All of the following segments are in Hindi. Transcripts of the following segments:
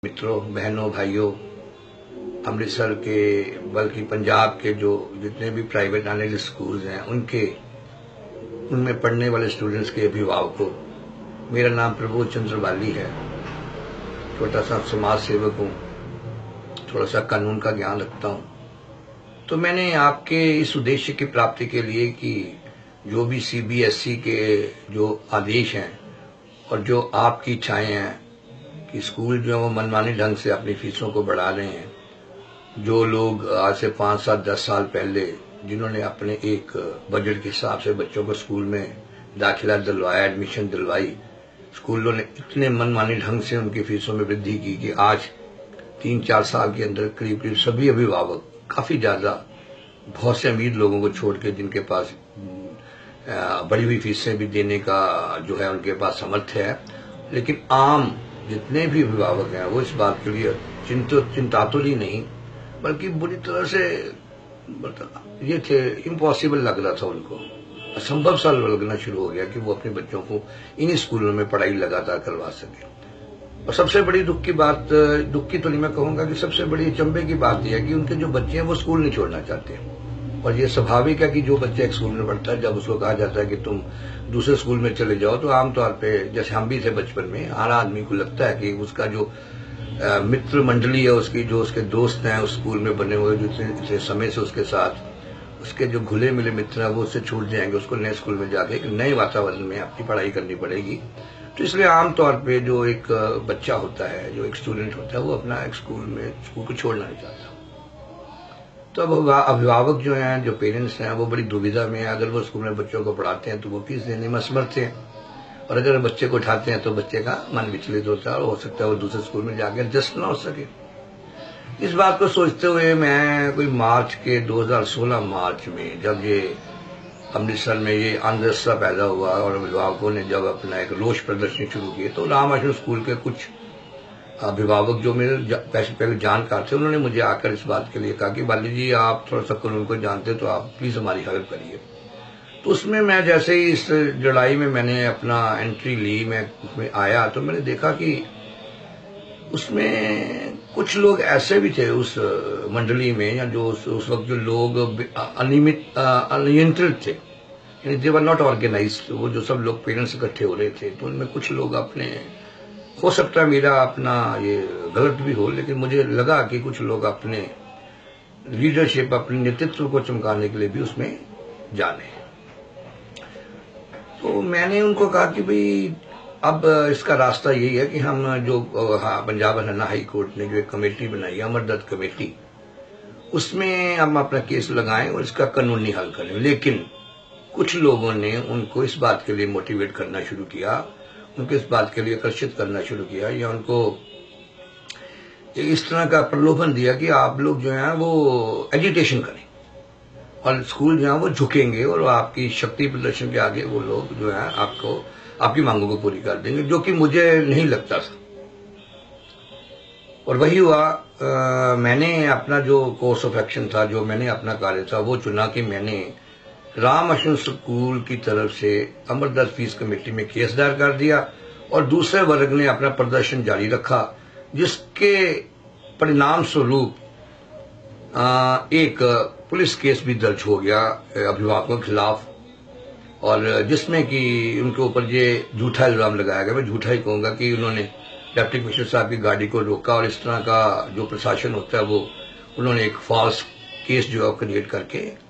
मित्रों, बहनों, भाइयों, अमृतसर के बल्कि पंजाब के जो जितने भी प्राइवेट नॉलेज स्कूल्स हैं उनमें पढ़ने वाले स्टूडेंट्स के अभिभावकों, मेरा नाम प्रबोध चंद्र वाली है। छोटा सा समाज सेवक हूँ, थोड़ा सा कानून का ज्ञान रखता हूँ। तो मैंने आपके इस उद्देश्य की प्राप्ति के लिए कि जो भी CBSE के जो आदेश हैं और जो आपकी इच्छाएं हैं कि स्कूल जो है वो मनमानी ढंग से अपनी फीसों को बढ़ा रहे हैं। जो लोग आज से 5, 7, 10 साल पहले जिन्होंने अपने एक बजट के हिसाब से बच्चों को स्कूल में दाखिला दिलवाया, एडमिशन दिलवाई, स्कूलों ने इतने मनमानी ढंग से उनकी फीसों में वृद्धि की कि आज 3-4 साल के अंदर करीब करीब सभी अभिभावक काफी ज्यादा बहुत से अमीर लोगों को छोड़ के जिनके पास बड़ी हुई फीसें भी देने का जो है उनके पास सामर्थ्य है, लेकिन आम जितने भी अभिभावक हैं वो इस बात के लिए चिंतातुर नहीं बल्कि बुरी तरह से ये थे, इम्पॉसिबल लग रहा था उनको, असंभव सा लगना शुरू हो गया कि वो अपने बच्चों को इन स्कूलों में पढ़ाई लगातार करवा सके। और सबसे बड़ी दुख की तो नहीं मैं कहूंगा कि सबसे बड़ी अचंभे की बात यह है कि उनके जो बच्चे हैं वो स्कूल नहीं छोड़ना चाहते। और ये स्वाभाविक है कि जो बच्चा एक स्कूल में पढ़ता है, जब उसको कहा जाता है कि तुम दूसरे स्कूल में चले जाओ, तो आमतौर पे जैसे हम भी थे बचपन में, हर आदमी को लगता है कि उसका जो मित्र मंडली है, उसकी जो उसके दोस्त हैं उस स्कूल में बने हुए, जो इतने समय से उसके साथ उसके जो घुले मिले मित्र हैं वो उससे छूट जाएंगे, उसको नए स्कूल में जाके एक नए वातावरण में अपनी पढ़ाई करनी पड़ेगी। तो इसलिए आमतौर पे जो एक बच्चा होता है, जो एक स्टूडेंट होता है, वो अपना एक स्कूल को छोड़ना नहीं चाहता। तो अब अभिभावक जो हैं, जो पेरेंट्स हैं, वो बड़ी दुविधा में है। अगर वो स्कूल में बच्चों को पढ़ाते हैं तो वो फीस देने में असमर्थ हैं, और अगर बच्चे को उठाते हैं तो बच्चे का मन विचलित होता है और हो सकता है वो दूसरे स्कूल में जाकर एडजस्ट ना हो सके। इस बात को सोचते हुए मैं कोई 2016 मार्च में, जब ये अमृतसर में ये अनवस्था पैदा हुआ और अभिभावकों ने जब अपना एक रोष प्रदर्शन शुरू किए, तो राम आश्रम स्कूल के कुछ अभिभावक जो मेरे पहले जानकार थे, उन्होंने मुझे आकर इस बात के लिए कहा कि बाली जी, आप थोड़ा सा कानून को जानते तो आप प्लीज हमारी हेल्प करिए। तो उसमें मैं जैसे ही इस लड़ाई में मैंने अपना एंट्री ली, मैं उसमें आया, तो मैंने देखा कि उसमें कुछ लोग ऐसे भी थे उस मंडली में, या जो उस वक्त जो लोग अनियंत्रित थे, यानी दे वर नॉट ऑर्गेनाइज्ड, वो जो सब लोग पेरेंट्स इकट्ठे हो रहे थे, तो उनमें कुछ लोग अपने, हो सकता है मेरा अपना ये गलत भी हो, लेकिन मुझे लगा कि कुछ लोग अपने लीडरशिप, अपने नेतृत्व को चमकाने के लिए भी उसमें जाने। तो मैंने उनको कहा कि भाई अब इसका रास्ता यही है कि हम जो पंजाब हरियाणा हाई कोर्ट ने जो एक कमेटी बनाई है, अमरदत्त कमेटी, उसमें हम अपना केस लगाएं और इसका कानूनी हल करें। लेकिन कुछ लोगों ने उनको इस बात के लिए मोटिवेट करना शुरू किया, उनको इस बात के लिए आकर्षित करना शुरू किया, या उनको इस तरह का प्रलोभन दिया कि आप लोग जो है वो एजिटेशन करें और स्कूल जो है वो झुकेंगे और आपकी शक्ति प्रदर्शन के आगे वो लोग जो है आपकी मांगों को पूरी कर देंगे, जो कि मुझे नहीं लगता था। और वही हुआ। मैंने अपना जो कोर्स ऑफ एक्शन था, जो मैंने अपना कार्य था, वो चुना कि मैंने राम आश्रम स्कूल की तरफ से अमरदत्त फीस कमेटी में केस दायर कर दिया, और दूसरे वर्ग ने अपना प्रदर्शन जारी रखा, जिसके परिणाम स्वरूप एक पुलिस केस भी दर्ज हो गया अभिभावकों के खिलाफ, और जिसमें कि उनके ऊपर ये झूठा इल्जाम लगाया गया, मैं झूठा ही कहूंगा, कि उन्होंने डिप्टी कमिश्नर साहब की गाड़ी को रोका, और इस तरह का जो प्रशासन होता है वो उन्होंने एक फॉल्स केस जो है क्रिएट करके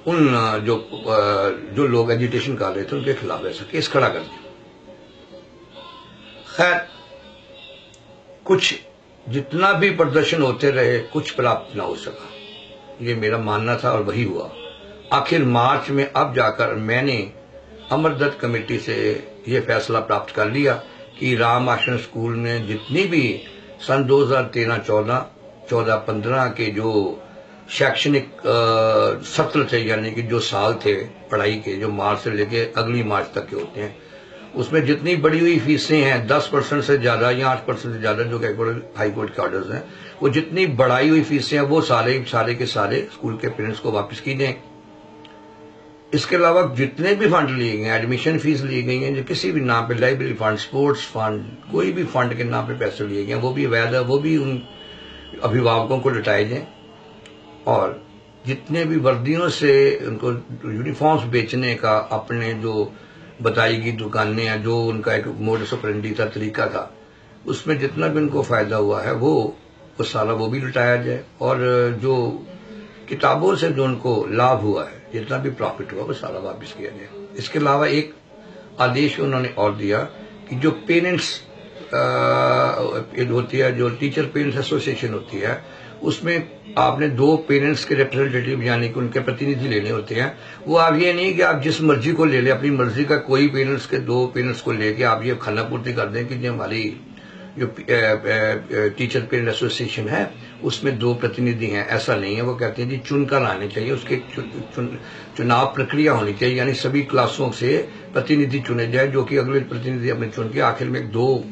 उन जो लोग एजिटेशन कर रहे थे उनके खिलाफ ऐसा केस खड़ा कर दिया। खैर, कुछ जितना भी प्रदर्शन होते रहे, कुछ प्राप्त ना हो सका, ये मेरा मानना था, और वही हुआ। आखिर मार्च में अब जाकर मैंने अमरदत्त कमेटी से ये फैसला प्राप्त कर लिया कि राम आश्रम स्कूल में जितनी भी सन 2013-14, 14-15 के जो शैक्षणिक सत्र थे, यानी कि जो साल थे पढ़ाई के, जो मार्च से लेके अगली मार्च तक के होते हैं, उसमें जितनी बढ़ी हुई फीसें हैं 10% से ज्यादा या 8% से ज्यादा, जो हाई कोर्ट के ऑर्डर्स हैं, वो जितनी बढ़ाई हुई फीसें हैं वो सारे के सारे स्कूल के पेरेंट्स को वापस की दें। इसके अलावा जितने भी फंड लिए गए, एडमिशन फीस ली गई है, जो किसी भी नाम पे, लाइब्रेरी फंड, स्पोर्ट्स फंड, कोई भी फंड के नाम पे पैसे लिए गए, वो भी अवैध है, वो भी उन अभिभावकों को लौटाए जाए। और जितने भी वर्दियों से उनको यूनिफॉर्म्स बेचने का अपने जो बताई गई दुकानें हैं, जो उनका एक मोडस ऑपरेंडी था, तरीका था, उसमें जितना भी उनको फायदा हुआ है वो सारा वो भी लुटाया जाए। और जो किताबों से जो उनको लाभ हुआ है, जितना भी प्रॉफिट हुआ, वो सारा वापस किया जाए। इसके अलावा एक आदेश उन्होंने और दिया कि जो पेरेंट्स होती है, जो टीचर पेरेंट्स एसोसिएशन होती है, उसमें आपने 2 पेरेंट्स के रिप्रेजेंटेटिव यानी कि उनके प्रतिनिधि लेने होते हैं। वो आप ये नहीं कि आप जिस मर्जी को ले लें, अपनी मर्जी का कोई पेरेंट्स के 2 पेरेंट्स को लेके आप ये खानापूर्ति कर दें कि जो हमारी जो टीचर पेरेंट एसोसिएशन है उसमें 2 प्रतिनिधि हैं। ऐसा नहीं है। वो कहते हैं जी चुनकर आने चाहिए, उसके चुनाव प्रक्रिया होनी चाहिए, यानी सभी क्लासों से प्रतिनिधि चुने जाए, जो कि अगले प्रतिनिधि अपने चुन के आखिर में 2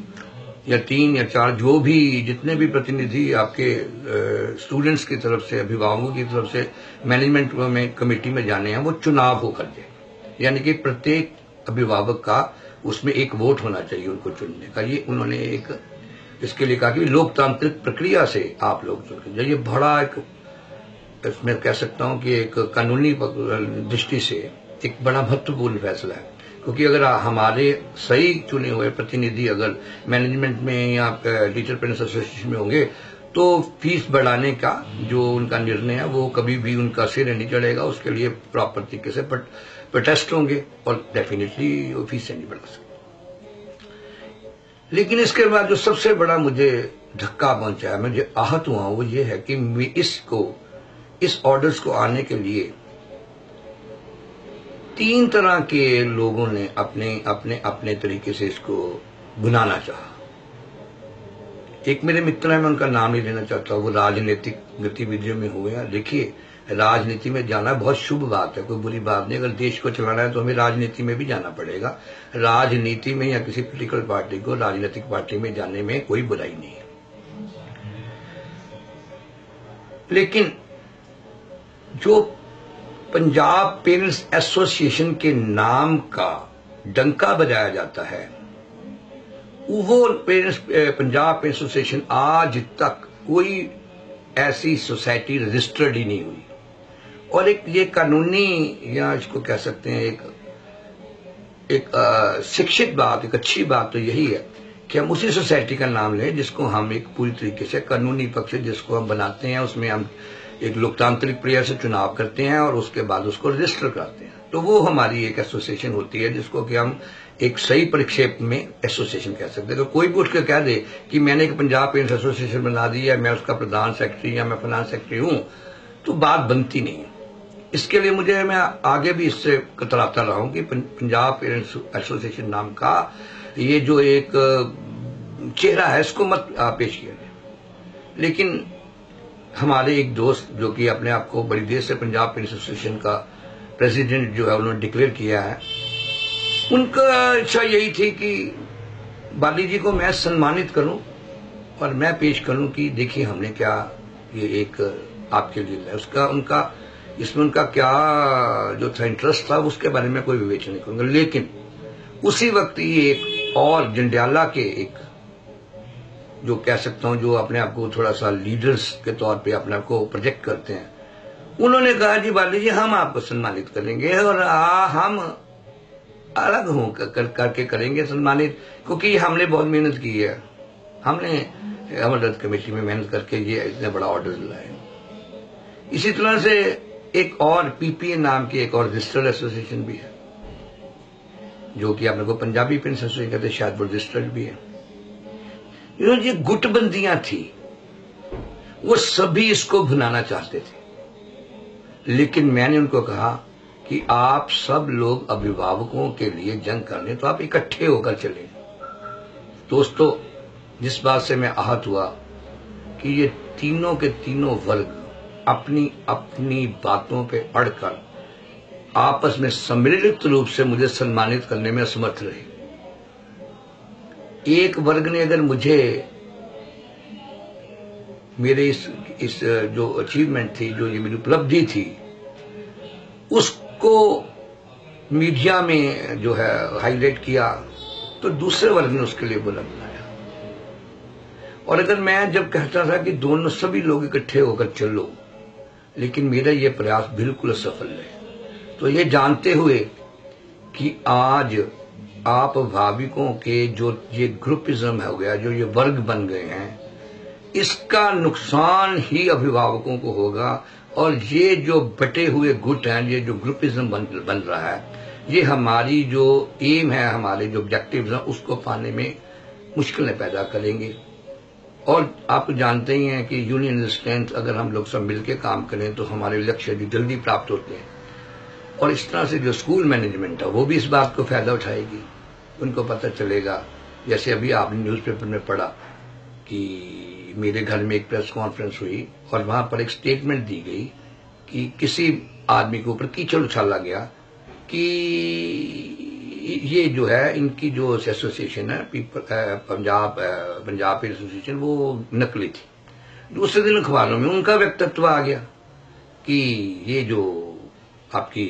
या 3 या 4 जो भी जितने भी प्रतिनिधि आपके स्टूडेंट्स की तरफ से, अभिभावकों की तरफ से मैनेजमेंट में कमेटी में जाने हैं, वो चुनाव होकर जाए। यानी कि प्रत्येक अभिभावक का उसमें एक वोट होना चाहिए उनको चुनने का। ये उन्होंने एक इसके लिए कहा कि लोकतांत्रिक प्रक्रिया से आप लोग चुन जाइए। बड़ा एक मैं कह सकता हूं कि एक कानूनी दृष्टि से एक बड़ा महत्वपूर्ण फैसला है, क्योंकि अगर हमारे सही चुने हुए प्रतिनिधि अगर मैनेजमेंट में या टीचर पेरेंट्स एसोसिएशन में होंगे तो फीस बढ़ाने का जो उनका निर्णय है वो कभी भी उनका सिर नहीं चढ़ेगा। उसके लिए प्रॉपर तरीके से प्रोटेस्ट होंगे और डेफिनेटली वो फीसें नहीं बढ़ा सकते। लेकिन इसके बाद जो सबसे बड़ा मुझे धक्का पहुंचा है, मुझे आहत हुआ वो ये है कि इस ऑर्डर्स को आने के लिए 3 तरह के लोगों ने अपने तरीके से इसको बुनाना चाहा। एक मेरे मित्र हैं, मैं उनका नाम नहीं लेना चाहता, वो राजनीतिक गतिविधियों में हुए हैं। देखिए, राजनीति में जाना बहुत शुभ बात है, कोई बुरी बात नहीं। अगर देश को चलाना है तो हमें राजनीति में भी जाना पड़ेगा। राजनीति में या किसी पॉलिटिकल पार्टी को राजनीतिक पार्टी में जाने में कोई बुराई नहीं है। लेकिन जो पंजाब पेरेंट्स एसोसिएशन के नाम का डंका बजाया जाता है, वो पंजाब पेरेंट्स एसोसिएशन आज तक कोई ऐसी सोसाइटी रजिस्टर्ड ही नहीं हुई। और एक ये कानूनी या इसको कह सकते हैं एक शिक्षित बात, एक अच्छी बात तो यही है कि हम उसी सोसाइटी का नाम लें जिसको हम एक पूरी तरीके से कानूनी पक्ष से जिसको हम बनाते हैं, उसमें हम एक लोकतांत्रिक प्रक्रिया से चुनाव करते हैं और उसके बाद उसको रजिस्टर करते हैं। तो वो हमारी एक एसोसिएशन होती है जिसको कि हम एक सही परिक्षेप में एसोसिएशन कह सकते हैं। तो कोई भी उठ के कह दे कि मैंने एक पंजाब पेरेंट्स एसोसिएशन बना दी है, मैं उसका प्रधान सेक्रेटरी या मैं फाइनेंस सेक्रेटरी हूं, तो बात बनती नहीं है। इसके लिए मैं आगे भी इससे कतराता रहा हूं कि पंजाब पेरेंट्स एसोसिएशन नाम का ये जो एक चेहरा है इसको मत पेश किया जाए। लेकिन हमारे एक दोस्त जो कि अपने आप को बड़ी देर से पंजाब पेरेंट्स एसोसिएशन का प्रेसिडेंट जो है उन्होंने डिक्लेयर किया है, उनका इच्छा यही थी कि बाली जी को मैं सम्मानित करूं और मैं पेश करूं कि देखिए हमने क्या ये एक आपके लिए है। इसमें उनका क्या जो था इंटरेस्ट था उसके बारे में कोई विवेचना नहीं करूंगा। लेकिन उसी वक्त ये एक और जंडियाला के एक जो कह सकता हूं जो अपने आप को थोड़ा सा लीडर्स के तौर पे अपने आप को प्रोजेक्ट करते हैं, उन्होंने कहा जी बाली जी हम आपको सम्मानित करेंगे और हम अलग करके करेंगे सम्मानित, क्योंकि हमने बहुत मेहनत की है। हमने अमरनाथ कमेटी में मेहनत करके ये इतना बड़ा ऑर्डर लाए। इसी तरह से एक और पीपीए नाम की एक और रजिस्टर्ड एसोसिएशन भी है जो कि आपने को पंजाबी पेरेंट्स एसोसिएशन कहते, शायद वो रजिस्टर्ड भी है। ये गुटबंदियां थी, वो सभी इसको भुनाना चाहते थे। लेकिन मैंने उनको कहा कि आप सब लोग अभिभावकों के लिए जंग करने तो आप इकट्ठे होकर चले। दोस्तों, जिस बात से मैं आहत हुआ कि ये तीनों के तीनों वर्ग अपनी अपनी बातों पे अड़कर आपस में सम्मिलित रूप से मुझे सम्मानित करने में असमर्थ रहे। एक वर्ग ने अगर मुझे मेरे इस जो अचीवमेंट थी, जो ये मेरी उपलब्धि थी, उसको मीडिया में जो है हाईलाइट किया, तो दूसरे वर्ग ने उसके लिए बुरा बनाया। और अगर मैं जब कहता था कि दोनों सभी लोग इकट्ठे होकर चलो, लेकिन मेरा ये प्रयास बिल्कुल असफल है। तो ये जानते हुए कि आज आप भाविकों के जो ये ग्रुपिज्म हो गया, जो ये वर्ग बन गए हैं, इसका नुकसान ही अभिभावकों को होगा। और ये जो बटे हुए गुट हैं, ये जो ग्रुपिज्म बन रहा है, ये हमारी जो एम है, हमारे जो ऑब्जेक्टिव्स हैं, उसको पाने में मुश्किलें पैदा करेंगे। और आप जानते ही हैं कि यूनियन स्ट्रेंथ अगर हम लोग सब मिलकर काम करें तो हमारे लक्ष्य भी जल्दी प्राप्त होते हैं। और इस तरह से जो स्कूल मैनेजमेंट है वो भी इस बात को फायदा उठाएगी। उनको पता चलेगा, जैसे अभी आपने न्यूज़पेपर में पढ़ा कि मेरे घर में एक प्रेस कॉन्फ्रेंस हुई और वहां पर एक स्टेटमेंट दी गई कि किसी आदमी के ऊपर कीचड़ उछाला गया कि ये जो है इनकी जो एसोसिएशन है पंजाब एसोसिएशन, वो नकली थी। दूसरे दिन अखबारों में उनका व्यक्तित्व आ गया कि ये जो आपकी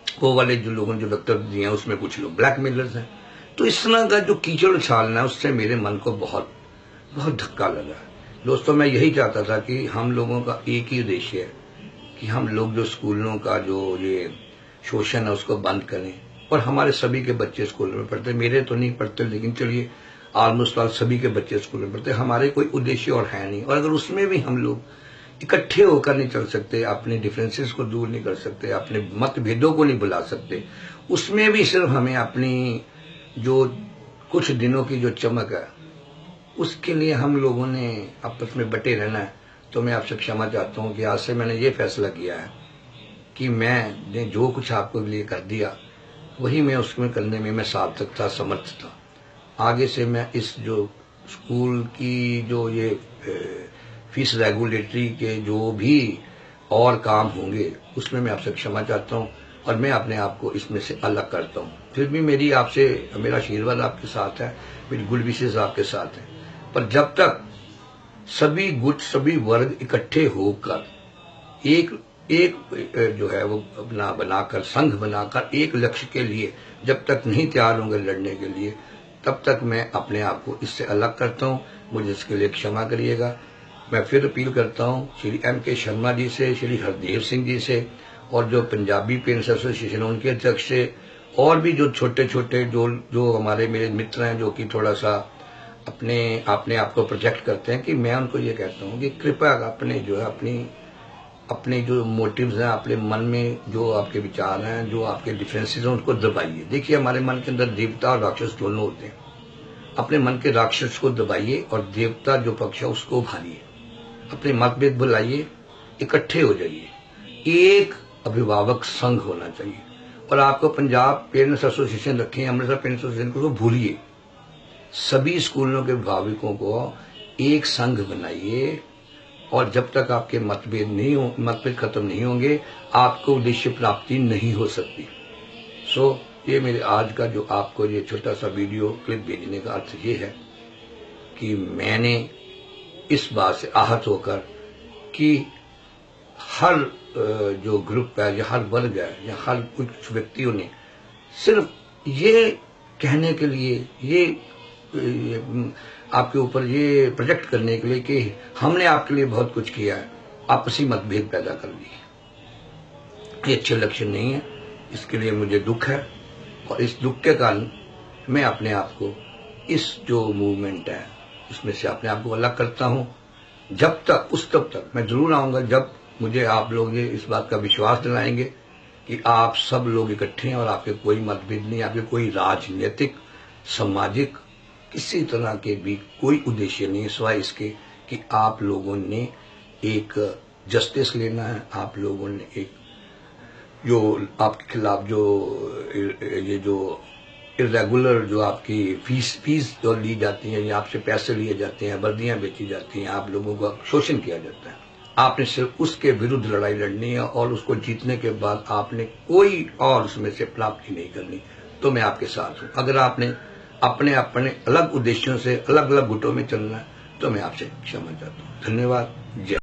वो वाले जो लोगों ने जो वक्तव्य दिए हैं उसमें कुछ लोग ब्लैकमेलर्स हैं। तो इस तरह का जो कीचड़ उछालना है उससे मेरे मन को बहुत बहुत धक्का लगा। दोस्तों, मैं यही चाहता था कि हम लोगों का एक ही उद्देश्य है कि हम लोग जो स्कूलों का जो ये शोषण है उसको बंद करें। और हमारे सभी के बच्चे स्कूलों में पढ़ते, मेरे तो नहीं पढ़ते, लेकिन चलिए ऑलमोस्ट ऑल सभी के बच्चे स्कूलों में पढ़ते। हमारे कोई उद्देश्य और है नहीं। और अगर उसमें भी हम लोग इकट्ठे होकर नहीं चल सकते, अपने डिफरेंसेस को दूर नहीं कर सकते, अपने मतभेदों को नहीं बुला सकते, उसमें भी सिर्फ हमें अपनी जो कुछ दिनों की जो चमक है उसके लिए हम लोगों ने आपस में बटे रहना है। तो मैं आपसे क्षमा चाहता हूं कि आज से मैंने ये फैसला किया है कि मैंने जो कुछ आपको लिए कर दिया वही मैं उसमें करने में मैं सार्थक था, समर्थ था। आगे से मैं इस जो स्कूल की जो ये फीस रेगुलेटरी के जो भी और काम होंगे उसमें मैं आपसे क्षमा चाहता हूं और मैं अपने आप को इसमें से अलग करता हूं। फिर भी मेरा आशीर्वाद आपके साथ है, मेरी गुड विशेष आपके साथ है। पर जब तक सभी गुट, सभी वर्ग इकट्ठे होकर एक जो है वो अपना बनाकर, संघ बनाकर एक लक्ष्य के लिए जब तक नहीं तैयार होंगे लड़ने के लिए, तब तक मैं अपने आप को इससे अलग करता हूं। मुझे इसके लिए क्षमा करिएगा। मैं फिर अपील करता हूं श्री M.K. शर्मा जी से, श्री हरदेव सिंह जी से और जो पंजाबी पेरेंट्स एसोसिएशन उनके अध्यक्ष से, और भी जो छोटे छोटे जो हमारे मेरे मित्र हैं जो कि थोड़ा सा अपने आप को प्रोजेक्ट करते हैं, कि मैं उनको ये कहता हूं कि कृपया अपने जो है अपने जो मोटिव्स हैं, अपने मन में जो आपके विचार हैं, जो आपके डिफरेंसेस हैं, उनको दबाइए। देखिए, हमारे मन के अंदर देवता और राक्षस दोनों होते हैं। अपने मन के राक्षस को दबाइए और देवता जो पक्ष है उसको उभारिए। अपने मतभेद भुलाइए, इकट्ठे हो जाइए। एक अभिभावक संघ होना चाहिए। और आपको पंजाब पेरेंट्स एसोसिएशन रखें, अमृतसर पेरेंट्स एसोसिएशन को भूलिए। सभी स्कूलों के अभिभावकों को एक संघ बनाइए और जब तक आपके मतभेद खत्म नहीं होंगे, आपको उद्देश्य प्राप्ति नहीं हो सकती। ये मेरे आज का जो आपको ये छोटा सा वीडियो क्लिप भेजने का अर्थ ये है कि मैंने इस बात से आहत होकर कि हर जो ग्रुप है या हर वर्ग है या हर कुछ व्यक्तियों ने सिर्फ ये कहने के लिए, ये आपके ऊपर ये प्रोजेक्ट करने के लिए कि हमने आपके लिए बहुत कुछ किया है, आपसी मतभेद पैदा कर दिए। ये अच्छे लक्षण नहीं है। इसके लिए मुझे दुख है और इस दुख के कारण मैं अपने आप को इस जो मूवमेंट है इसमें से अपने आप को अलग करता हूं। तब तक मैं जरूर आऊंगा जब मुझे आप लोग ये इस बात का विश्वास दिलाएंगे कि आप सब लोग इकट्ठे हैं और आपके कोई मतभेद नहीं, आपके कोई राजनीतिक, सामाजिक किसी तरह के भी कोई उद्देश्य नहीं है, सिवाय इसके कि आप लोगों ने एक जस्टिस लेना है। आप लोगों ने एक जो आपके खिलाफ जो ये जो इरेगुलर जो आपकी फीस जो ली जाती है या आपसे पैसे लिए जाते हैं, वर्दियां बेची जाती हैं, आप लोगों का शोषण किया जाता है, आपने सिर्फ उसके विरुद्ध लड़ाई लड़नी है और उसको जीतने के बाद आपने कोई और उसमें से प्राप्ति नहीं करनी। तो मैं आपके साथ हूं। अगर आपने अपने अलग उद्देश्यों से अलग अलग गुटों में चलना है तो मैं आपसे क्षमा चाहता हूं। धन्यवाद। जय